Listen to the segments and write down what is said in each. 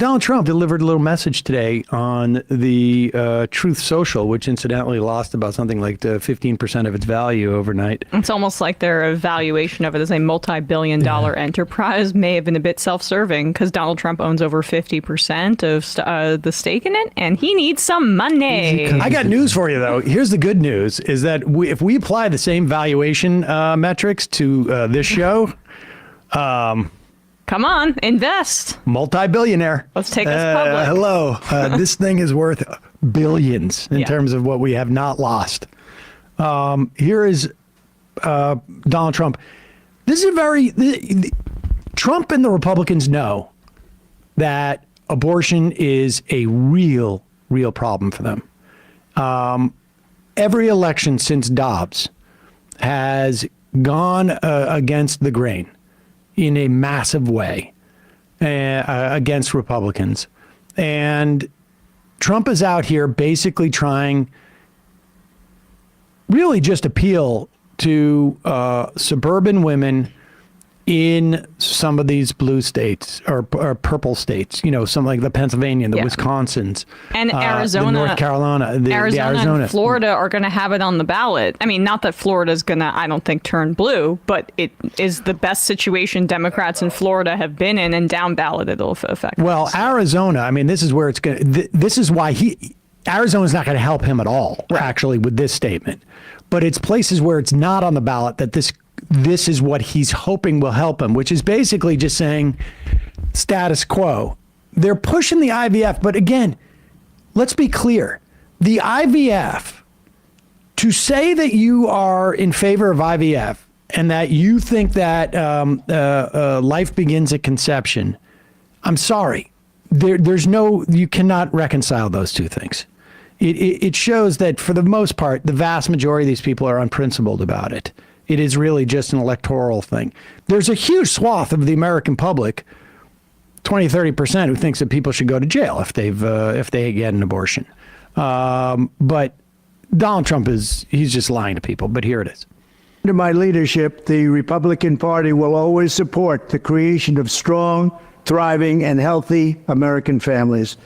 Donald Trump delivered a little message today on the Truth Social, which incidentally lost about something like 15% of its value overnight. It's almost like their evaluation of it as a multi-billion-dollar enterprise may have been a bit self-serving because Donald Trump owns over 50% of the stake in it, and he needs some money. I got news for you, though. Here's the good news, is that if we apply the same valuation metrics to this show... Come on, invest. Multi-billionaire. Let's take us public. Hello. This thing is worth billions in terms of what we have not lost. Here is Donald Trump. This is Trump and the Republicans know that abortion is a real problem for them. Every election since Dobbs has gone against the grain in a massive way against Republicans. And Trump is out here basically trying really just appeal to suburban women in some of these blue states or purple states, some like the Pennsylvania, the Wisconsins, and Arizona, the North Carolina, the Arizona, and Florida are going to have it on the ballot. I mean, not that Florida's going to, I don't think, turn blue, but it is the best situation Democrats in Florida have been in, and down ballot it'll affect. Well, Arizona, I mean, this is where it's going to, this is why Arizona's not going to help him at all, actually, with this statement. But it's places where it's not on the ballot that this is what he's hoping will help him, which is basically just saying status quo. They're pushing the IVF, but again, let's be clear. The IVF, to say that you are in favor of IVF and that you think that life begins at conception, I'm sorry. You cannot reconcile those two things. It shows that for the most part, the vast majority of these people are unprincipled about it. It is really just an electoral thing. There's a huge swath of the American public, 20-30%, who thinks that people should go to jail if they get an abortion. But Donald Trump he's just lying to people. But here it is. Under my leadership, the Republican Party will always support the creation of strong, thriving, and healthy American families.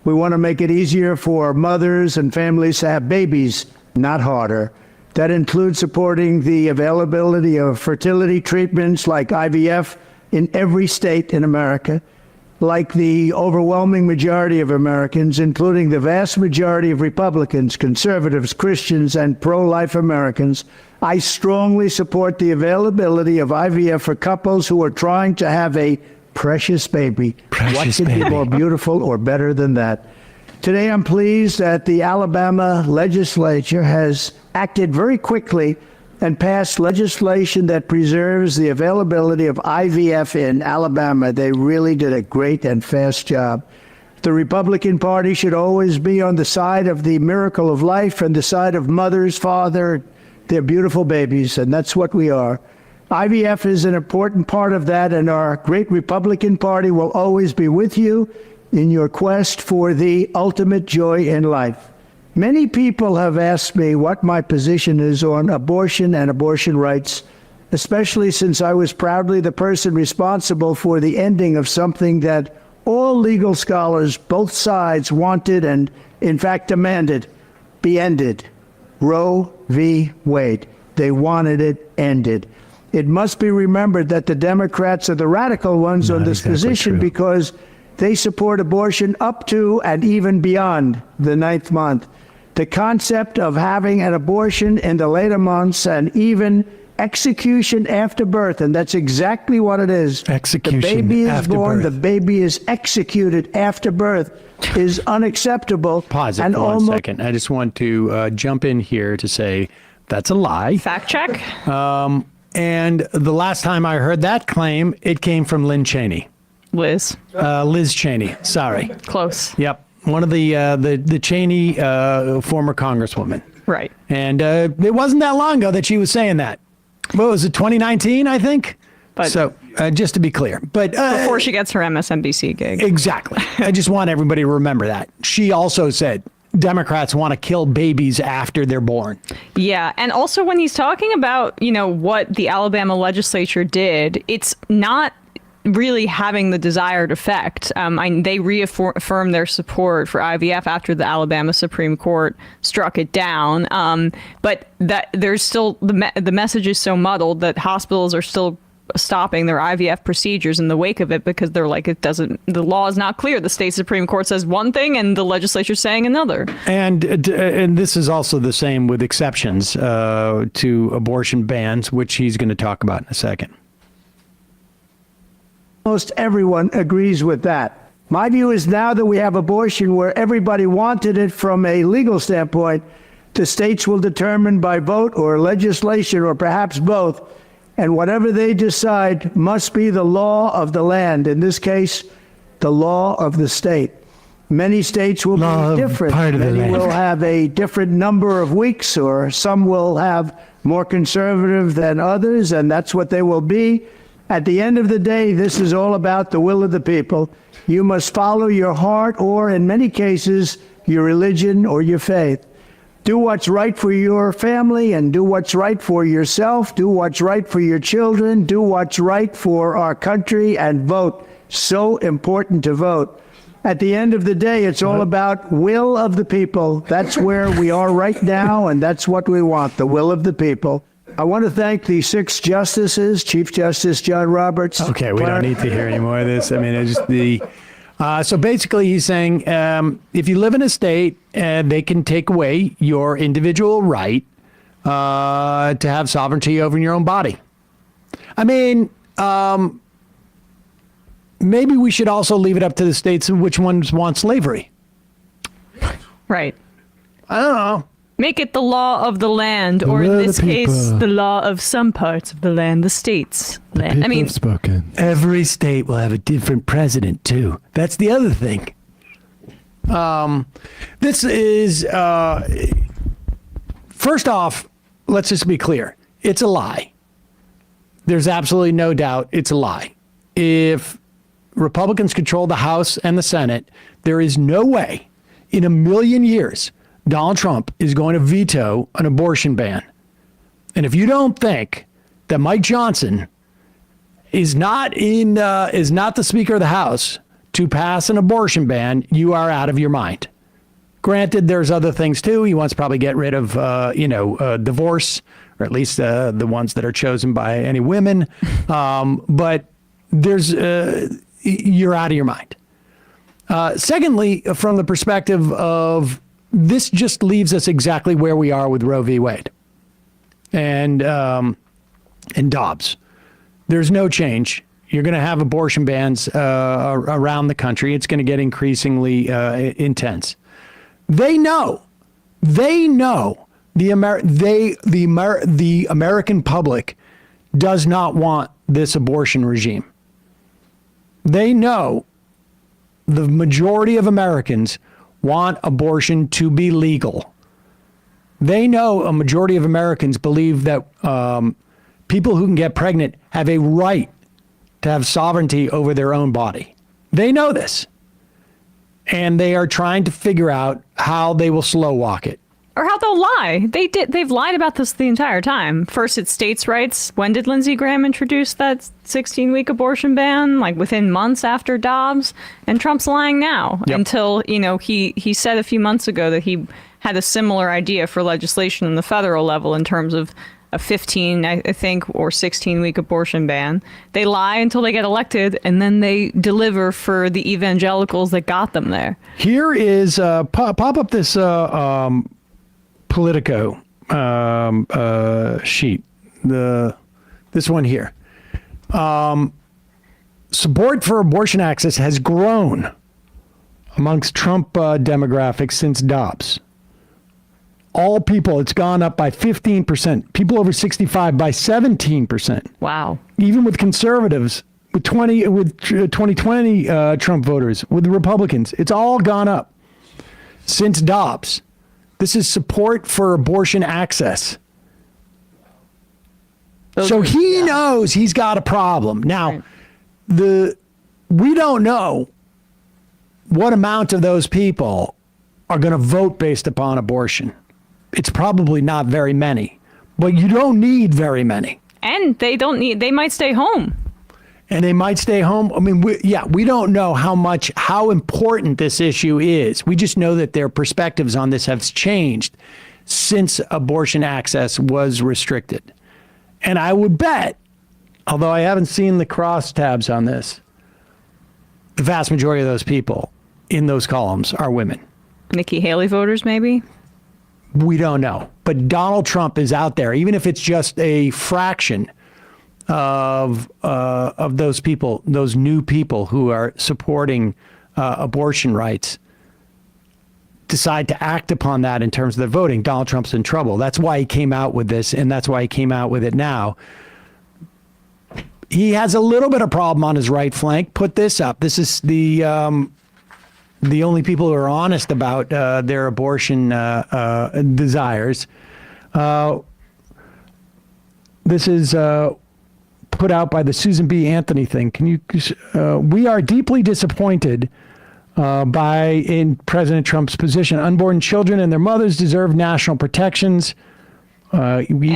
We want to make it easier for mothers and families to have babies, not harder. That includes supporting the availability of fertility treatments like IVF in every state in America. Like the overwhelming majority of Americans, including the vast majority of Republicans, conservatives, Christians, and pro-life Americans, I strongly support the availability of IVF for couples who are trying to have a precious baby. What could be more beautiful or better than that? Today, I'm pleased that the Alabama legislature has acted very quickly and passed legislation that preserves the availability of IVF in Alabama. They really did a great and fast job. The Republican Party should always be on the side of the miracle of life and the side of mothers, father, their beautiful babies, and that's what we are. IVF is an important part of that, and our great Republican Party will always be with you in your quest for the ultimate joy in life. Many people have asked me what my position is on abortion and abortion rights, especially since I was proudly the person responsible for the ending of something that all legal scholars, both sides, wanted and, in fact, demanded be ended. Roe v. Wade. They wanted it ended. It must be remembered that the Democrats are the radical ones on this position because they support abortion up to and even beyond the 9th month. The concept of having an abortion in the later months and even execution after birth, and that's exactly what it is. Execution the baby is after born, birth. The baby is executed after birth is unacceptable. Pause it for 1 second. I just want to jump in here to say that's a lie. Fact check. And the last time I heard that claim, it came from Lynn Cheney. Liz. Liz Cheney. Sorry. Close. Yep. One of the Cheney former congresswoman. Right. And it wasn't that long ago that she was saying that. What was it, 2019, I think? But so just to be clear. But before she gets her MSNBC gig. Exactly. I just want everybody to remember that. She also said Democrats want to kill babies after they're born. Yeah. And also when he's talking about, what the Alabama legislature did, it's not really having the desired effect. They reaffirmed their support for IVF after the Alabama Supreme Court struck it down. But that there's still the message is so muddled that hospitals are still stopping their IVF procedures in the wake of it because they're like, the law is not clear. The state Supreme Court says one thing and the legislature's saying another. And this is also the same with exceptions to abortion bans, which he's going to talk about in a second. Most everyone agrees with that. My view is now that we have abortion where everybody wanted it from a legal standpoint, the states will determine by vote or legislation or perhaps both, and whatever they decide must be the law of the land. In this case, the law of the state. Many states will be different. Many will have a different number of weeks, or some will have more conservative than others, and that's what they will be. At the end of the day, this is all about the will of the people. You must follow your heart or, in many cases, your religion or your faith. Do what's right for your family and do what's right for yourself. Do what's right for your children. Do what's right for our country and vote. So important to vote. At the end of the day, it's all about will of the people. That's where we are right now, and that's what we want, the will of the people. I want to thank the 6 justices, Chief Justice John Roberts. Okay, we don't need to hear any more of this. I mean, it's just so basically he's saying if you live in a state, they can take away your individual right to have sovereignty over your own body. I mean, maybe we should also leave it up to the states which ones want slavery. Right. I don't know. Make it the law of the land, or in this case, the law of some parts of the land, the state's land. I mean, spoken. Every state will have a different president, too. That's the other thing. This is, first off, let's just be clear. It's a lie. There's absolutely no doubt it's a lie. If Republicans control the House and the Senate, there is no way in a million years Donald Trump is going to veto an abortion ban. And if you don't think that Mike Johnson is not the Speaker of the House to pass an abortion ban, you are out of your mind. Granted, there's other things too. He wants to probably get rid of, divorce, or at least the ones that are chosen by any women. But there's you're out of your mind. Secondly, from the perspective of this just leaves us exactly where we are with Roe v. Wade and Dobbs. There's no change. You're going to have abortion bans around the country. It's going to get increasingly intense. They know the American public does not want this abortion regime. They know the majority of Americans want abortion to be legal. They know a majority of Americans believe that people who can get pregnant have a right to have sovereignty over their own body. They know this. And they are trying to figure out how they will slow walk it. or how they'll lie. They've lied about this the entire time. First, it's states' rights. When did Lindsey Graham introduce that 16-week abortion ban? Like within months after Dobbs. And Trump's lying now until, he said a few months ago that he had a similar idea for legislation on the federal level in terms of a 15, I think, or 16-week abortion ban. They lie until they get elected, and then they deliver for the evangelicals that got them there. Here is, pop up this Politico sheet, this one here. Support for abortion access has grown amongst Trump demographics since Dobbs. All people, it's gone up by 15%. People over 65 by 17%. Wow. Even with conservatives, with 2020 Trump voters, with the Republicans, it's all gone up since Dobbs. This is support for abortion access. So he knows he's got a problem. Now, we don't know what amount of those people are going to vote based upon abortion. It's probably not very many, but you don't need very many. And they might stay home. and they might stay home. I mean, we don't know how important this issue is. We just know that their perspectives on this have changed since abortion access was restricted. And I would bet, although I haven't seen the crosstabs on this, the vast majority of those people in those columns are women. Nikki Haley voters, maybe? We don't know. But Donald Trump is out there, even if it's just a fraction of those people, those new people who are supporting abortion rights, decide to act upon that in terms of their voting. Donald Trump's in trouble. That's why he came out with this, and that's why he came out with it now. He has a little bit of problem on his right flank. Put this up. This is the only people who are honest about their abortion desires. This is put out by the Susan B. Anthony thing. We are deeply disappointed in President Trump's position. Unborn children and their mothers deserve national protections. You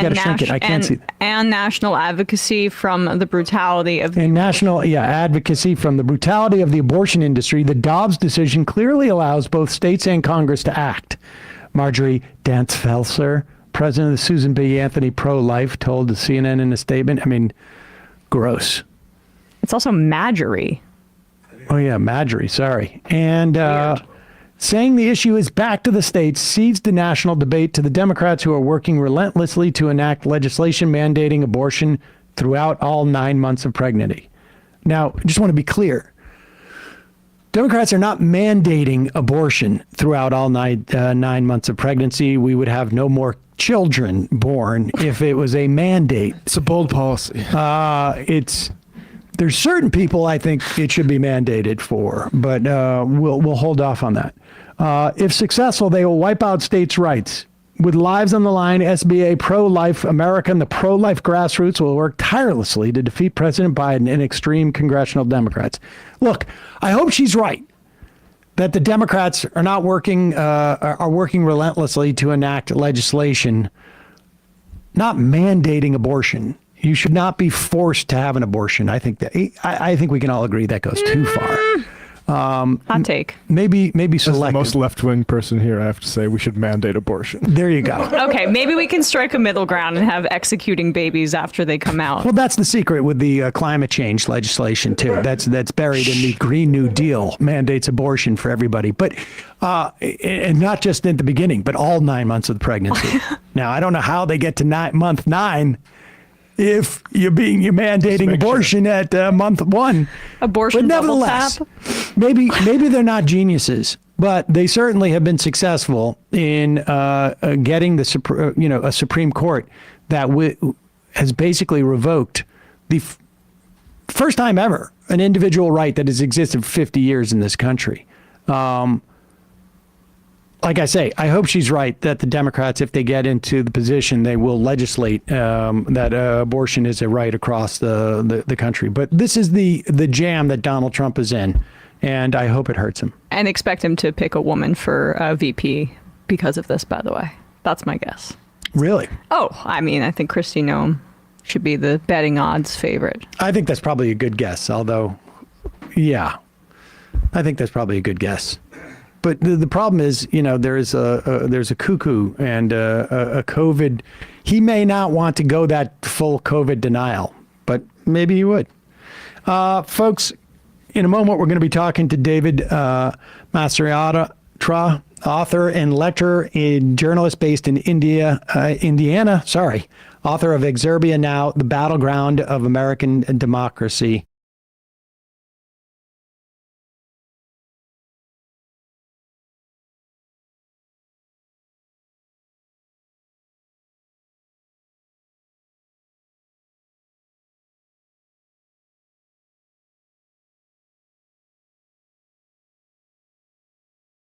got to shrink it. I can't see. And national advocacy from the brutality of advocacy from the brutality of the abortion industry. The Dobbs decision clearly allows both states and Congress to act. Marjorie Dance Felser, president of the Susan B. Anthony Pro-Life, told the CNN in a statement. I mean, gross. It's also Marjorie. Oh yeah, Marjorie. Sorry. And saying the issue is back to the states cedes the national debate to the Democrats, who are working relentlessly to enact legislation mandating abortion throughout all 9 months of pregnancy. Now, I just want to be clear. Democrats are not mandating abortion throughout all 9 months of pregnancy. We would have no more children born if it was a mandate. It's a bold policy. There's certain people I think it should be mandated for, but we'll hold off on that. If successful, they will wipe out states' rights. With lives on the line, SBA, Pro-Life America, and the pro-life grassroots will work tirelessly to defeat President Biden and extreme congressional Democrats. Look, I hope she's right that the Democrats are not working relentlessly to enact legislation, not mandating abortion. You should not be forced to have an abortion. I think we can all agree that goes too far. Hot take. Maybe As the selective. most left-wing person here, I have to say we should mandate abortion. There you go. Okay, maybe we can strike a middle ground and have executing babies after they come out. Well, that's the secret with the climate change legislation too. That's buried in the Green New Deal, mandates abortion for everybody, but and not just in the beginning, but all 9 months of the pregnancy. Now, I don't know how they get to month 9 if you're mandating abortion at month 1. Abortion but double nevertheless, tap. maybe they're not geniuses, but they certainly have been successful in getting a Supreme Court that has basically revoked the first time ever an individual right that has existed for 50 years in this country. Like I say, I hope she's right that the Democrats, if they get into the position, they will legislate that abortion is a right across the country. But this is the jam that Donald Trump is in, and I hope it hurts him. And expect him to pick a woman for VP because of this, by the way. That's my guess. Really? Oh, I mean, I think Kristi Noem should be the betting odds favorite. I think that's probably a good guess, although, yeah, I think that's probably a good guess. But the problem is, there's a cuckoo and a COVID. He may not want to go that full COVID denial, but maybe he would. Folks, in a moment, we're going to be talking to David Masriata, author and lecturer and journalist based in Indiana. Author of Exurbia Now, The Battleground of American Democracy.